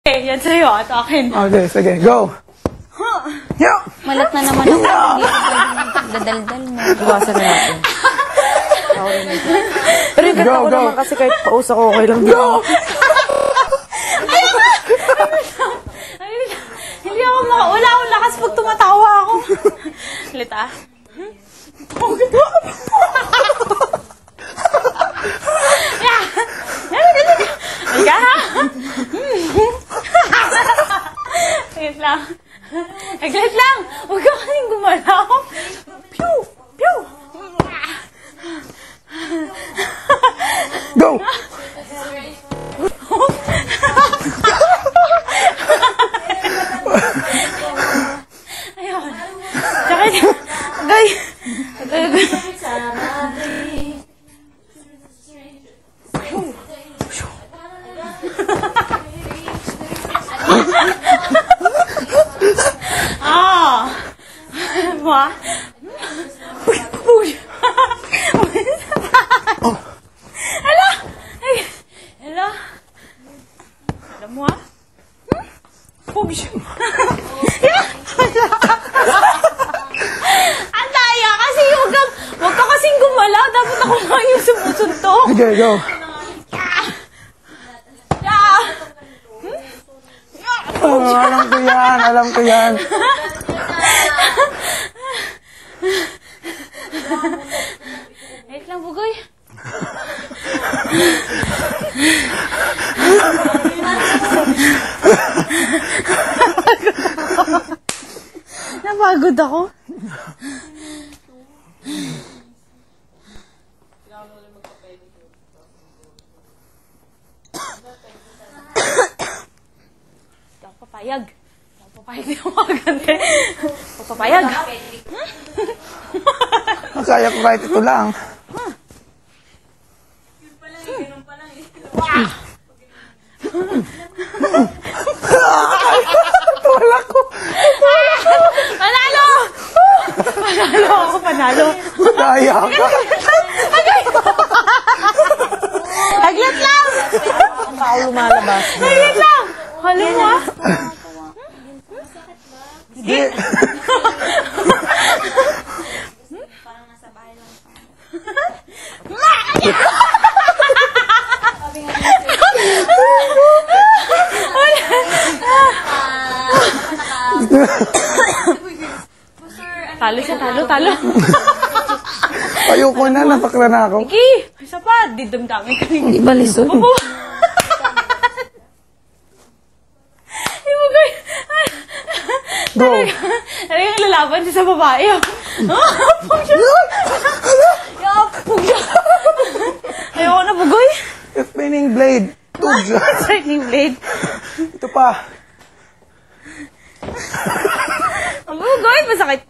Okay, yan sa'yo at akin. Okay, sige, go! Yo! Malat na naman ako. Hindi ako pwedeng dadaldal mo. Iwasan na natin. Pero yung ganda ko naman kasi kahit paus ako, okay lang. Go! Hindi ako wala akong lakas pag tumatawa ako. Ulit ah. Halika ha? Wait lang. Agad lang. Huwag ka kasing gumalaw. Pew! Pew! Go! Ayun. Tsaka, agay. Agay. Wah. Hello. Hello. Alam mo ah? Pugs. Ang daya kasi huwag ka kasing gumalaw. Dapat ako lang yung sumusuntok. Okay, go! Alam ko yan, alam ko yan. Wait lang, Bugoy. Napagod ako. Papayag. Papayag din ako maganda. Papayag. Kaya ko kahit ito lang. Wala ko. Panalo! Panalo ako, panalo. Kaya ka. Aglat lang! Ang tao lumalabas. Aglat lang! Halo mo ah. Hindi. Parang nasa bahay lang. Talo siya, talo. Ayoko na, napakla na ako. Iki, isa pa, didamdamin ka rin. Hindi ba lisod? Go! Ano yung lalaban siya sa babae? Pug siya! Pug siya! Ayoko na, Bugoy. Spinning blade. Tug. Lightning blade. Ito pa. Bugoy, masakit.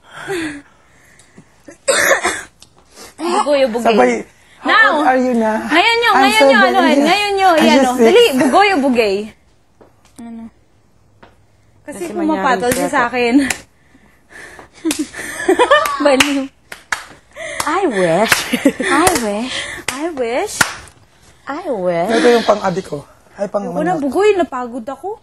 Bugoy, Bugoy. Sabay. Now! How old are you na? Ngayon nyo, I'm ngayon nyo, ano, 7 years. ngayon nyo, I'm yan o. just six. Dali, Bugoy o Bugay? Ano? Kasi pumapatol siya sa akin. Baliw. I wish. I wish. I wish. I wish. Ito yung pang-adik ko. Ay, pang Ako na, Bugoy, napagod ako.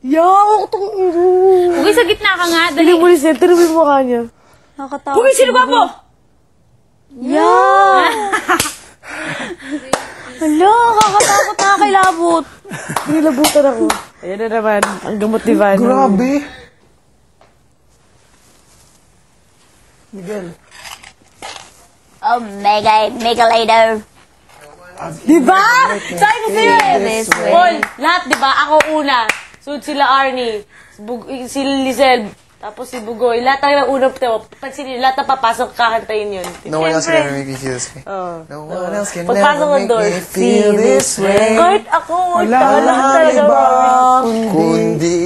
Yaw! Itong iro. Bugoy, sa gitna ka nga. Dali Dali. mo yung center mo yung mukha niya. Nakakatawa. Bugoy, sino ba po? Yaw! Hala, kakatakot na kay Labot. Nilabutan ako. Ayan na naman, ang gamot ni Van. Grabe. Miguel. Oh, mega later. Diba? Sabi ko sa'yo eh. This way. Paul, lahat diba? Ako una. Sunod sila Arnie. Si Lizelle. Tapos si Bugoy. Lahat ang unang tayo. Lahat na papasok, kakantayin yun. No one else can ever make me feel this way. Oh. No one else can Pagpasok never ng make door, me feel this way. Kahit ako, Wala lahat talaga. iba Kundi,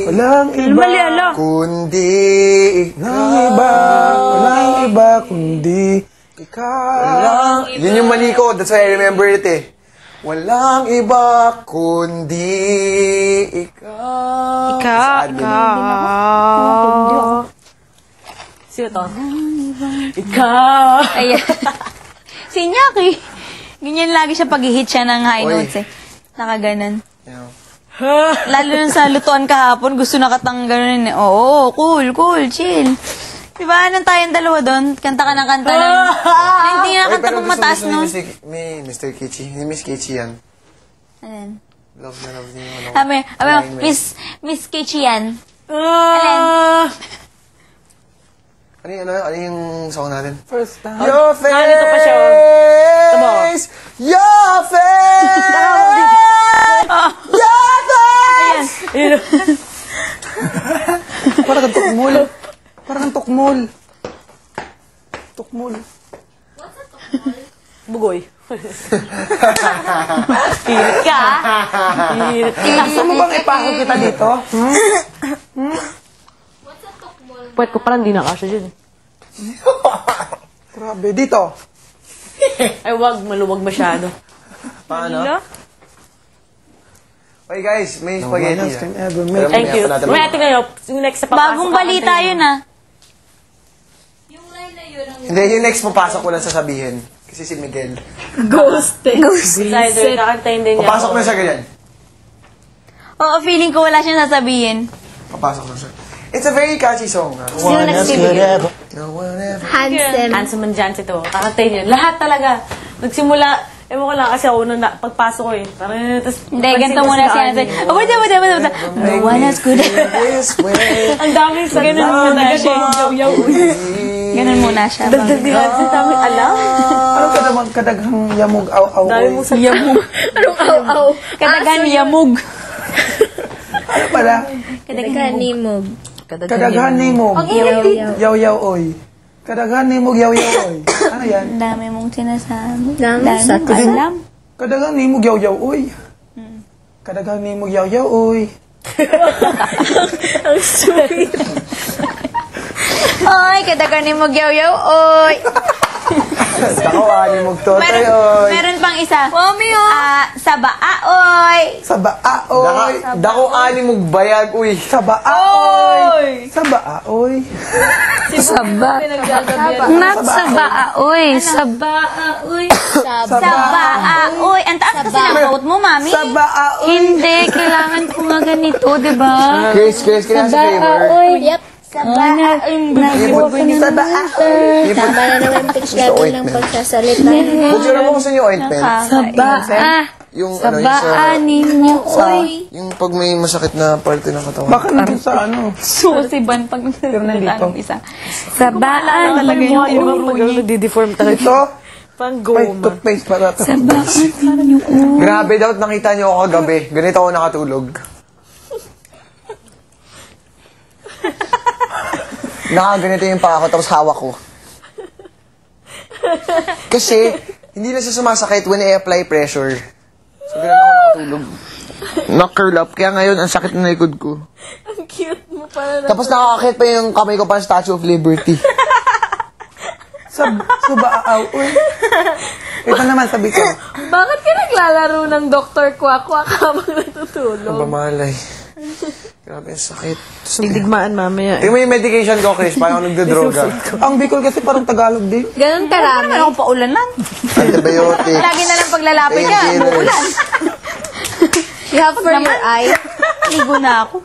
Walang iba. Mali, ala. kundi Walang iba. Walang iba kundi ikaw. Yun yung mali ko. That's why I remember it eh. Walang iba kundi ikaw. Ikaw. Sino to? Ikaw. Ayan. Si Nyaki. Ganyan lagi siya pag-hit siya ng high Oy. notes eh. Nakaganan. You know, Lalo na sa lutuan kahapon, gusto na katang gano'n. Oo, cool, chill. Diba, anong tayong dalawa doon? Kanta ka ng kanta ng... Hindi nga kanta pang mataas, no? May Mr. Kichi. Ni Miss Kichi yan. Ayan. Love na love niya. Miss Kichi yan. Ano yung song natin? First time. Your face! Nalito pa siya. Tama. Your face! Your face! Parang kang tukmol. Parang kang tukmol. Tukmol. Bugoy. Pilit ka, Pilit ka. Gusto mo bang ipako kita dito? Puwet ko parang di nakasya dyan. Grabe, dito. Ay, wag. Maluwag masyado. Paano? Okay guys, may spaghetti. Last time ever Pero met. Thank you. mamaya pa natin Mamaya tingnan nyo. Yung next sa papasok. Bagong balita yun, ah. Hindi, yung next papasok ko lang sasabihin. Kasi si Miguel. Decider. Kakantayin din niya. Papasok na siya ganyan. Oo, feeling ko wala siyang sasabihin. Papasok na siya. It's a very catchy song. Sino nagsibigay? No one ever. Handsome and Jans ito. Kakantayin niya. Lahat talaga. Nagsimula, ewan ko lang kasi ako nung pagpasok ko eh. Parang, Hindi, ganito muna siya. Oh, wait. No one as good. This way. Ang daming sa ganun muna siya. Yaw. Ganun muna siya. Dagdag din natin sa amin. Alam? Ano ka naman kadaghang yamog aw-aw? Dami mo sa yamog. Kadaghan yamog. Ano pala? Kadaghan nimog. Kadaghan nimog. Yaw-yaw oy. Kadaghan nimog yaw-yaw oy. Ano yan? Ang dami mong sinasabi. Dami alam. Kadaghan nimog yaw-yaw oy. Kadaghan nimog yaw-yaw oy. Ang sweet. Oy, kadaghan nimog yaw-yaw, oy. Ako, ani magtotoy, oy. Meron pang isa. Mami, sa baa, oy. Sa baa oy. Dako, ani magbayag, uy. Sa baa oy. Sa baa oy. Not sa baa, oy. Sa baa, oy. Sa baa, oy. Ang taas kasi ng note mo, mami. Sa baa oy. Hindi, kailangan ko nga ganito, diba? Chris, kailangan sa favor. Yep. Sa baa, Sa baa oy. Tama na naman pitch level ng pagsasalita. Buksan mo kasi yung ointment. Sa baa. Yung, Sa ano, yung baa ninyo, oy. yung pag may masakit na parte ng katawan. Baka nandun sa ano. Susiban pag nagsalita ng isa. Sa baa Talaga yung pag nagdi-deform talaga. Ito. Pang Ay, goma. toothpaste para ito. Sa baa ninyo, oy. Grabe daw, nakita niyo ako kagabi. Ganito ako nakatulog. Nakaganito yung paa ko, tapos hawak ko. Kasi, hindi na siya sumasakit when I-apply pressure. So, ganun ako nakatulog. Na-curl up. Kaya ngayon, ang sakit na likod ko. Ang cute mo pala. Tapos nakakakit pa yung kamay ko pa ng Statue of Liberty. Sa baa oy. Ito naman sabi ko. Bakit ka naglalaro ng Dr. Kwak-Kwak habang natutulog? Bamalay. Grabe, ang sakit. Didigmaan mamaya. Tingnan mo yung medication ko, Chris. Parang ako nagdodroga. Ang Bicol kasi parang Tagalog din. Ganun karami. Ano akong paulanan? Antibiotics. Lagi na lang paglalapit ka. Painkillers. Umuulan. You have for your eye. Ligo na ako.